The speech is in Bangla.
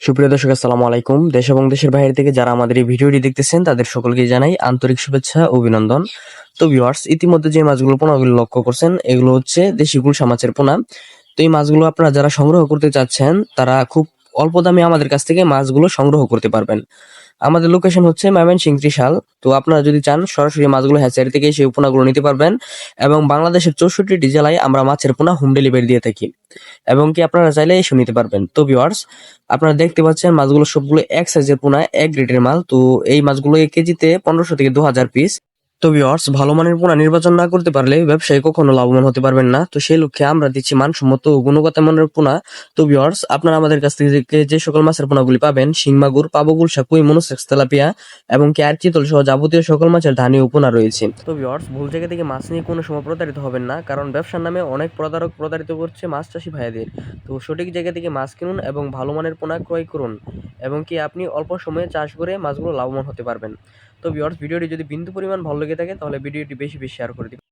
সুপ্রিয় দর্শক, আসসালামু আলাইকুম। দেশ এবং দেশের বাইরে থেকে যারা আমাদের এই ভিডিওটি দেখতেছেন তাদের সকলকে জানাই আন্তরিক শুভেচ্ছা ও অভিনন্দন। তো ভিউয়ার্স, ইতিমধ্যে যে মাছগুলো পোনাগুলো লক্ষ্য করছেন এগুলো হচ্ছে দেশি গুলশা মাছের পোনা। তো এই মাছগুলো আপনারা যারা সংগ্রহ করতে চাচ্ছেন তারা খুব অল্প দামে আমাদের কাছ থেকে মাছগুলো সংগ্রহ করতে পারবেন। আমাদের লোকেশন হচ্ছে ময়মনসিংহ ত্রিশাল। তো আপনারা যদি চান সরাসরি মাছগুলো হ্যাচারি থেকে সেই পোনাগুলো নিতে পারবেন এবং বাংলাদেশের 64টি জেলায় আমরা মাছের পোনা হোম ডেলিভারি দিয়ে থাকি এবং কি আপনারা চাইলে এসে নিতে পারবেন। তো ভিউয়ার্স, আপনারা দেখতে পাচ্ছেন মাছগুলো সবগুলো এক সাইজের পোনা, এক গ্রেডের মাল। তো এই মাছগুলো কেজিতে 1500 থেকে 2000 পিস। তো ভিউয়ার্স, ভালো মানের পোনা নির্বাচন না করতে পারলে ব্যবসায়ী কখনো লাভবান হতে পারবেন না। তো সেই লক্ষ্যে আমরা দিচ্ছি মানসম্মত ও গুণগত মানের পোনা। তো ভিউয়ার্স, আপনারা আমাদের কাছ থেকে যে সকল মাছের পোনাগুলি পাবেন, শিং মাগুর, পাবো, গুলশা, কই, মনোসেক্স, তেলাপিয়া এবং কি আর চিতল সহ যাবতীয় সকল মাছের ধানি ও পোনা রয়েছে। তো ভিউয়ার্স, ভুল জায়গা থেকে মাছ নিয়ে কোনো সময় প্রতারিত হবেন না, কারণ ব্যবসার নামে অনেক প্রতারক প্রতারিত করছে মাছ চাষি ভাইয়াদের। তো সঠিক জায়গা থেকে মাছ কিনুন এবং ভালো মানের পোনা ক্রয় করুন এবং কি আপনি অল্প সময়ে চাষ করে মাছগুলো লাভবান হতে পারবেন। তো ভিউয়ার্স, ভিডিওটি যদি বিন্দু পরিমাণ ভালো লেগে থাকে তাহলে ভিডিওটি বেশি বেশি শেয়ার করে দিন।